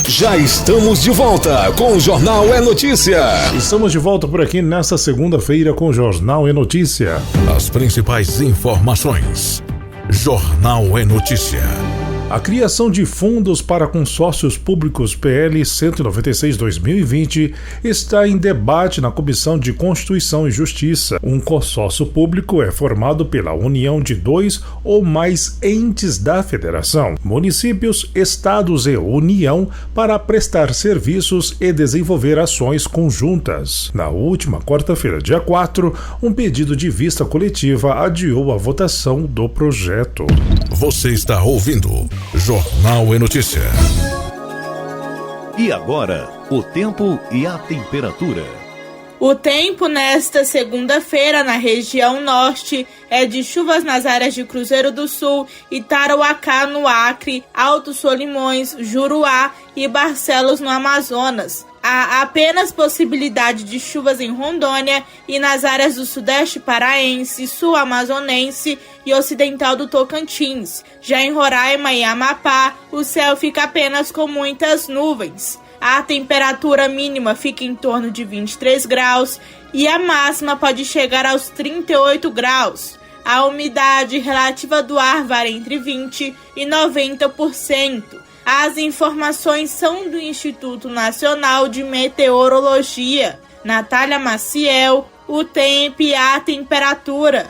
Já estamos de volta com o Jornal é Notícia. Estamos de volta por aqui nesta segunda-feira com o Jornal é Notícia. As principais informações. Jornal é Notícia. A criação de fundos para consórcios públicos PL 196/2020 está em debate na Comissão de Constituição e Justiça. Um consórcio público é formado pela união de 2 ou mais entes da federação, municípios, estados e União para prestar serviços e desenvolver ações conjuntas. Na última quarta-feira, dia 4, um pedido de vista coletiva adiou a votação do projeto. Você está ouvindo Jornal é Notícia. E agora, o tempo e a temperatura. O tempo nesta segunda-feira na região norte é de chuvas nas áreas de Cruzeiro do Sul, Itarauacá no Acre, Alto Solimões, Juruá e Barcelos no Amazonas. Há apenas possibilidade de chuvas em Rondônia e nas áreas do Sudeste Paraense, Sul Amazonense e Ocidental do Tocantins. Já em Roraima e Amapá, o céu fica apenas com muitas nuvens. A temperatura mínima fica em torno de 23 graus e a máxima pode chegar aos 38 graus. A umidade relativa do ar varia entre 20% e 90%. As informações são do Instituto Nacional de Meteorologia. Natália Maciel, o tempo e a temperatura.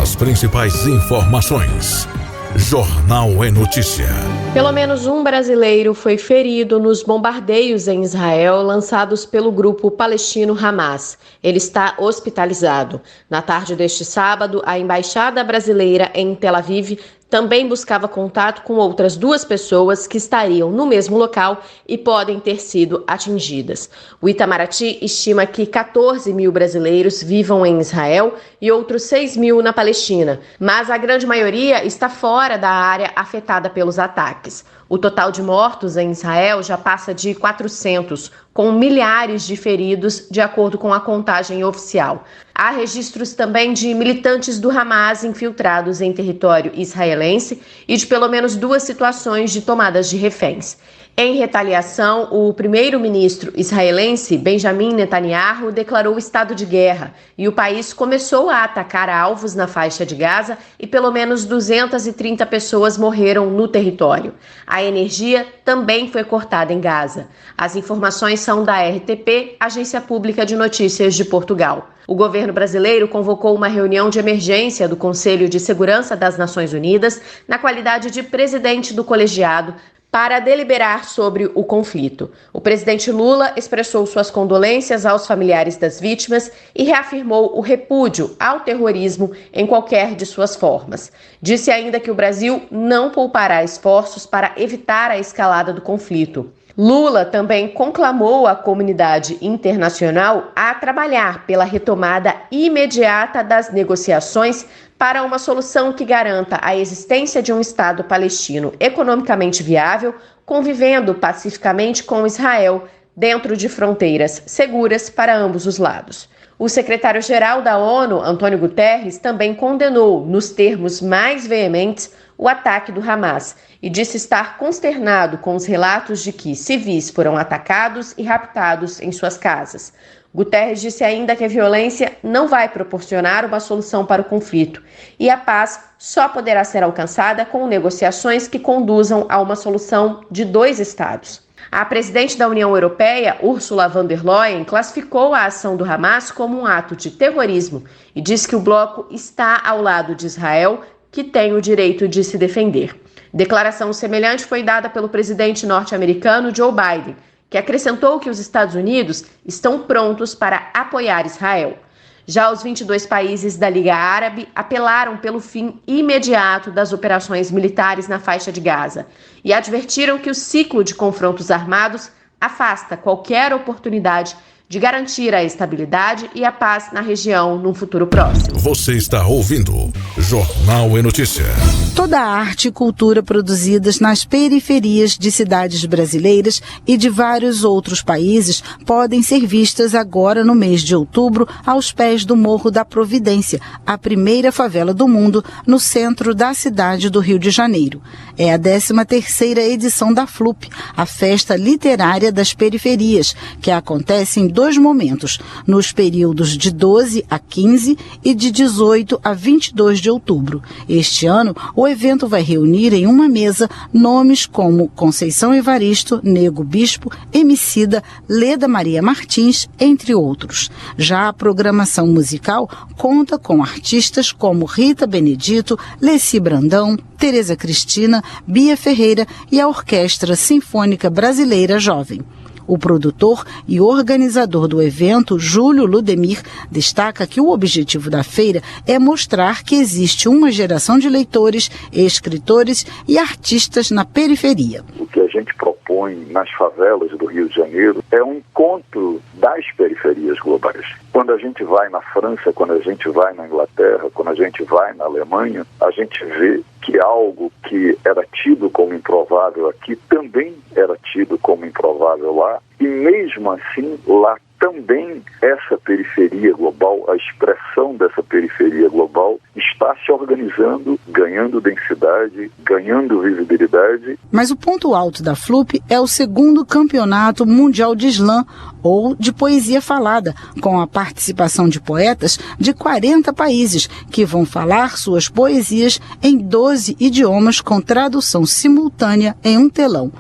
As principais informações. Jornal é Notícia. Pelo menos um brasileiro foi ferido nos bombardeios em Israel lançados pelo grupo palestino Hamas. Ele está hospitalizado. Na tarde deste sábado, a embaixada brasileira em Tel Aviv também buscava contato com outras 2 pessoas que estariam no mesmo local e podem ter sido atingidas. O Itamaraty estima que 14 mil brasileiros vivam em Israel e outros 6 mil na Palestina, mas a grande maioria está fora da área afetada pelos ataques. O total de mortos em Israel já passa de 400, com milhares de feridos, de acordo com a contagem oficial. Há registros também de militantes do Hamas infiltrados em território israelense e de pelo menos 2 situações de tomadas de reféns. Em retaliação, o primeiro-ministro israelense Benjamin Netanyahu declarou estado de guerra e o país começou a atacar alvos na faixa de Gaza e pelo menos 230 pessoas morreram no território. A energia também foi cortada em Gaza. As informações são da RTP, Agência Pública de Notícias de Portugal. O governo brasileiro convocou uma reunião de emergência do Conselho de Segurança das Nações Unidas na qualidade de presidente do colegiado para deliberar sobre o conflito. O presidente Lula expressou suas condolências aos familiares das vítimas e reafirmou o repúdio ao terrorismo em qualquer de suas formas. Disse ainda que o Brasil não poupará esforços para evitar a escalada do conflito. Lula também conclamou a comunidade internacional a trabalhar pela retomada imediata das negociações para uma solução que garanta a existência de um Estado palestino economicamente viável, convivendo pacificamente com Israel, dentro de fronteiras seguras para ambos os lados. O secretário-geral da ONU, Antônio Guterres, também condenou, nos termos mais veementes, o ataque do Hamas e disse estar consternado com os relatos de que civis foram atacados e raptados em suas casas. Guterres disse ainda que a violência não vai proporcionar uma solução para o conflito e a paz só poderá ser alcançada com negociações que conduzam a uma solução de 2 estados. A presidente da União Europeia, Ursula von der Leyen, classificou a ação do Hamas como um ato de terrorismo e disse que o bloco está ao lado de Israel, que tem o direito de se defender. Declaração semelhante foi dada pelo presidente norte-americano Joe Biden, que acrescentou que os Estados Unidos estão prontos para apoiar Israel. Já os 22 países da Liga Árabe apelaram pelo fim imediato das operações militares na faixa de Gaza e advertiram que o ciclo de confrontos armados afasta qualquer oportunidade de garantir a estabilidade e a paz na região num futuro próximo. Você está ouvindo Jornal e Notícia. Toda a arte e cultura produzidas nas periferias de cidades brasileiras e de vários outros países podem ser vistas agora no mês de outubro aos pés do Morro da Providência, a primeira favela do mundo no centro da cidade do Rio de Janeiro. É a 13ª edição da FLUP, a Festa Literária das Periferias, que acontece em 2 momentos, nos períodos de 12 a 15 e de 18 a 22 de outubro. Este ano, o evento vai reunir em uma mesa nomes como Conceição Evaristo, Nego Bispo, Emicida, Leda Maria Martins, entre outros. Já a programação musical conta com artistas como Rita Benedito, Leci Brandão, Tereza Cristina, Bia Ferreira e a Orquestra Sinfônica Brasileira Jovem. O produtor e organizador do evento, Júlio Ludemir, destaca que o objetivo da feira é mostrar que existe uma geração de leitores, escritores e artistas na periferia. O que a gente propõe nas favelas do Rio de Janeiro é um encontro das periferias globais. Quando a gente vai na França, quando a gente vai na Inglaterra, quando a gente vai na Alemanha, a gente vê que algo que era tido como improvável aqui também era tido como improvável lá, e mesmo assim lá também essa periferia global, a expressão dessa periferia global está se organizando, ganhando densidade, ganhando visibilidade. Mas o ponto alto da FLUP é o 2º Campeonato Mundial de Slam, ou de Poesia Falada, com a participação de poetas de 40 países, que vão falar suas poesias em 12 idiomas com tradução simultânea em um telão.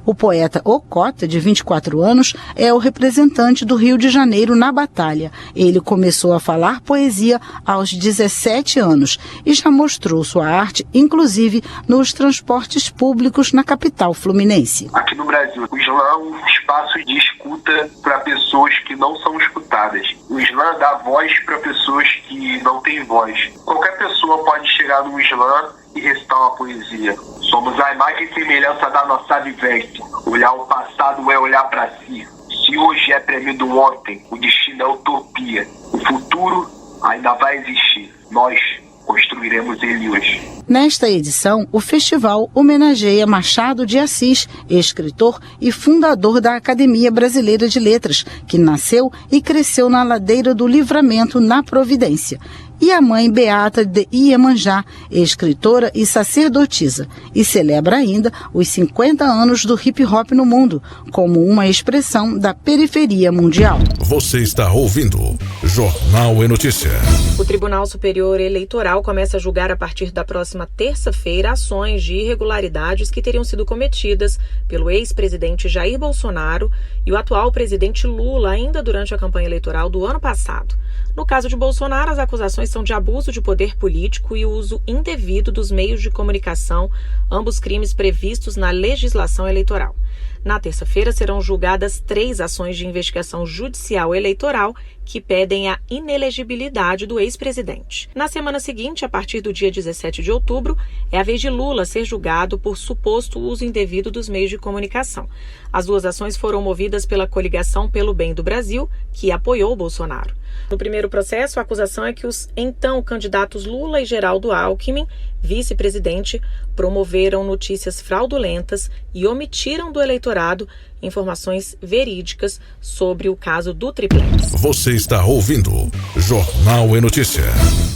O poeta Ocota, de 24 anos, é o representante do Rio de Janeiro na batalha. Ele começou a falar poesia aos 17 anos e já mostrou sua arte, inclusive, nos transportes públicos na capital fluminense. Aqui no Brasil, o slam é um espaço de escuta para pessoas que não são escutadas. O slam dá voz para pessoas que não têm voz. Qualquer pessoa pode chegar no slam e recitar uma poesia. Somos a imagem e semelhança da nossa vivência. Olhar o passado é olhar para si. Se hoje é prêmio do ontem, o destino é utopia. O futuro ainda vai existir. Nós construiremos ele hoje. Nesta edição, o festival homenageia Machado de Assis, escritor e fundador da Academia Brasileira de Letras, que nasceu e cresceu na Ladeira do Livramento, na Providência. E a mãe Beata de Iemanjá, escritora e sacerdotisa, e celebra ainda os 50 anos do hip-hop no mundo, como uma expressão da periferia mundial. Você está ouvindo Jornal e Notícia. O Tribunal Superior Eleitoral começa a julgar a partir da próxima terça-feira ações de irregularidades que teriam sido cometidas pelo ex-presidente Jair Bolsonaro e o atual presidente Lula ainda durante a campanha eleitoral do ano passado. No caso de Bolsonaro, as acusações são de abuso de poder político e uso indevido dos meios de comunicação, ambos crimes previstos na legislação eleitoral. Na terça-feira serão julgadas 3 ações de investigação judicial eleitoral que pedem a inelegibilidade do ex-presidente. Na semana seguinte, a partir do dia 17 de outubro, é a vez de Lula ser julgado por suposto uso indevido dos meios de comunicação. As 2 ações foram movidas pela Coligação pelo Bem do Brasil, que apoiou Bolsonaro. No primeiro processo, a acusação é que os então candidatos Lula e Geraldo Alckmin, vice-presidente, promoveram notícias fraudulentas e omitiram do eleitorado informações verídicas sobre o caso do triplex. Você está ouvindo Jornal e Notícia.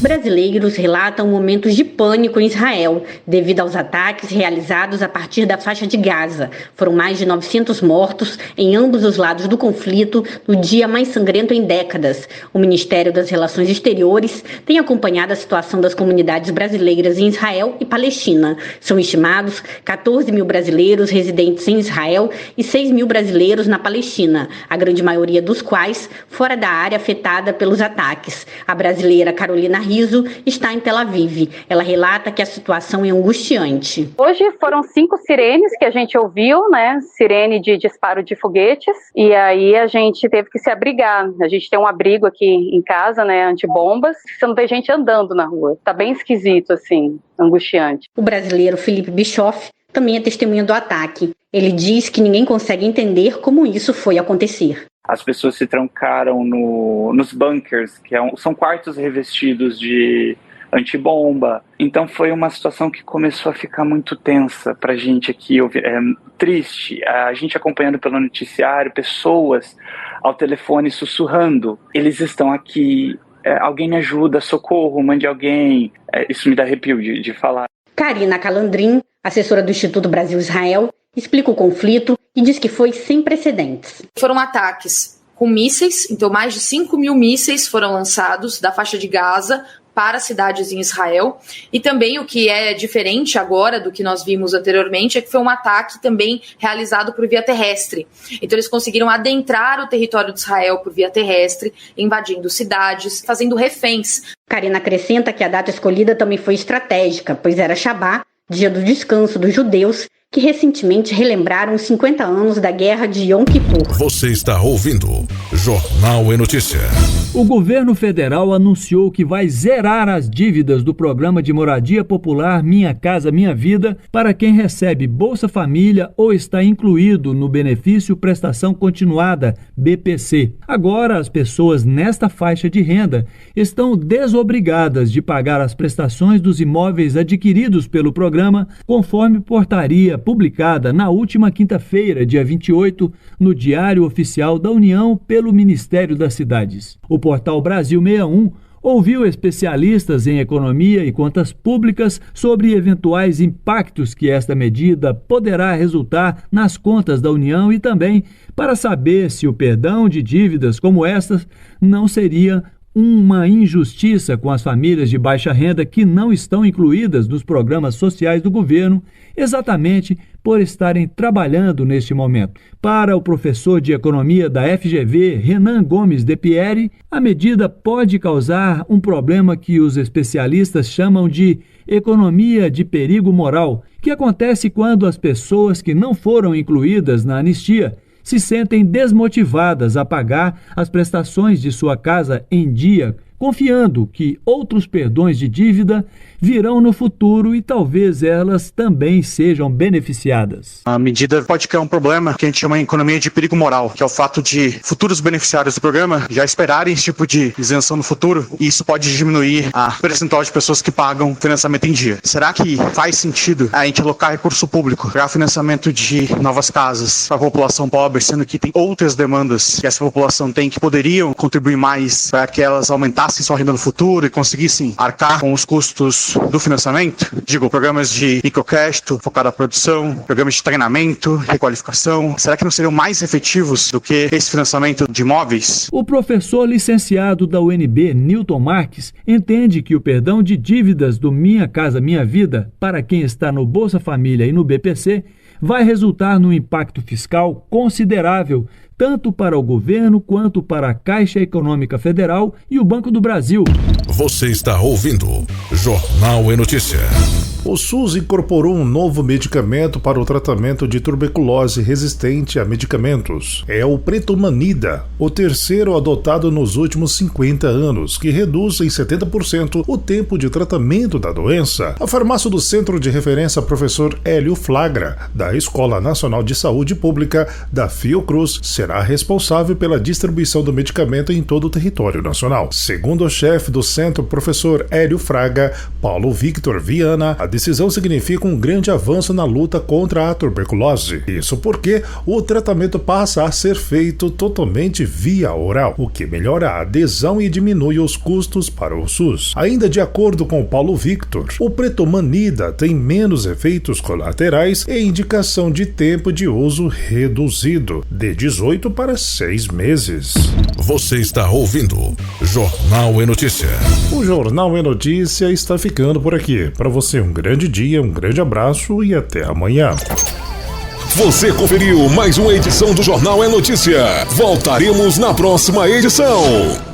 Brasileiros relatam momentos de pânico em Israel devido aos ataques realizados a partir da faixa de Gaza. Foram mais de 900 mortos em ambos os lados do conflito no dia mais sangrento em décadas. O Ministério das Relações Exteriores tem acompanhado a situação das comunidades brasileiras em Israel e Palestina. São estimados 14 mil brasileiros residentes em Israel e 6 mil brasileiros na Palestina, a grande maioria dos quais fora da área afetada pelos ataques. A brasileira Carolina Riso está em Tel Aviv. Ela relata que a situação é angustiante. Hoje foram 5 sirenes que a gente ouviu, né? Sirene de disparo de foguetes, e aí a gente teve que se abrigar. A gente tem um abrigo aqui em casa, né? Antibombas. Você não vê gente andando na rua. Tá bem esquisito, assim, angustiante. O brasileiro Felipe Bischoff também é testemunha do ataque. Ele diz que ninguém consegue entender como isso foi acontecer. As pessoas se trancaram nos bunkers, que são quartos revestidos de antibomba. Então foi uma situação que começou a ficar muito tensa pra gente aqui, triste. A gente acompanhando pelo noticiário, pessoas ao telefone sussurrando: eles estão aqui, alguém me ajuda, socorro, mande alguém. Isso me dá arrepio de falar. Karina Calandrin, assessora do Instituto Brasil-Israel, explica o conflito e diz que foi sem precedentes. Foram ataques com mísseis, então mais de 5 mil mísseis foram lançados da faixa de Gaza para cidades em Israel, e também o que é diferente agora do que nós vimos anteriormente é que foi um ataque também realizado por via terrestre. Então eles conseguiram adentrar o território de Israel por via terrestre, invadindo cidades, fazendo reféns. Karina acrescenta que a data escolhida também foi estratégica, pois era Shabá, dia do descanso dos judeus, que recentemente relembraram os 50 anos da Guerra de Yom Kippur. Você está ouvindo Jornal e Notícia. O governo federal anunciou que vai zerar as dívidas do programa de moradia popular Minha Casa Minha Vida para quem recebe Bolsa Família ou está incluído no benefício Prestação Continuada, BPC. Agora, as pessoas nesta faixa de renda estão desobrigadas de pagar as prestações dos imóveis adquiridos pelo programa, conforme portaria publicada na última quinta-feira, dia 28, no Diário Oficial da União pelo Ministério das Cidades. O portal Brasil 61 ouviu especialistas em economia e contas públicas sobre eventuais impactos que esta medida poderá resultar nas contas da União e também para saber se o perdão de dívidas como estas não seria uma injustiça com as famílias de baixa renda que não estão incluídas nos programas sociais do governo, exatamente por estarem trabalhando neste momento. Para o professor de economia da FGV, Renan Gomes de Pieri, a medida pode causar um problema que os especialistas chamam de economia de perigo moral, que acontece quando as pessoas que não foram incluídas na anistia se sentem desmotivadas a pagar as prestações de sua casa em dia, confiando que outros perdões de dívida virão no futuro e talvez elas também sejam beneficiadas. A medida pode criar um problema que a gente chama de economia de perigo moral, que é o fato de futuros beneficiários do programa já esperarem esse tipo de isenção no futuro, e isso pode diminuir a percentual de pessoas que pagam financiamento em dia. Será que faz sentido a gente alocar recurso público para financiamento de novas casas para a população pobre, sendo que tem outras demandas que essa população tem que poderiam contribuir mais para que elas aumentassem sua renda no futuro e conseguissem arcar com os custos do financiamento? Digo, programas de microcrédito focado na produção, programas de treinamento, requalificação. Será que não seriam mais efetivos do que esse financiamento de imóveis? O professor licenciado da UNB, Newton Marques, entende que o perdão de dívidas do Minha Casa Minha Vida para quem está no Bolsa Família e no BPC vai resultar num impacto fiscal considerável, tanto para o governo quanto para a Caixa Econômica Federal e o Banco do Brasil. Você está ouvindo Jornal e Notícia. O SUS incorporou um novo medicamento para o tratamento de tuberculose resistente a medicamentos. É o Pretomanida, o terceiro adotado nos últimos 50 anos, que reduz em 70% o tempo de tratamento da doença. A farmácia do Centro de Referência Professor Hélio Flagra, da Escola Nacional de Saúde Pública da Fiocruz, será responsável pela distribuição do medicamento em todo o território nacional. Segundo o chefe do centro, professor Hélio Fraga, Paulo Victor Viana, a decisão significa um grande avanço na luta contra a tuberculose. Isso porque o tratamento passa a ser feito totalmente via oral, o que melhora a adesão e diminui os custos para o SUS. Ainda de acordo com Paulo Victor, o Pretomanida tem menos efeitos colaterais e indicação de tempo de uso reduzido, de 18 para 6 meses. Você está ouvindo Jornal e Notícia. O Jornal e Notícia está ficando por aqui. Para você, um grande dia, um grande abraço e até amanhã. Você conferiu mais uma edição do Jornal é Notícia. Voltaremos na próxima edição.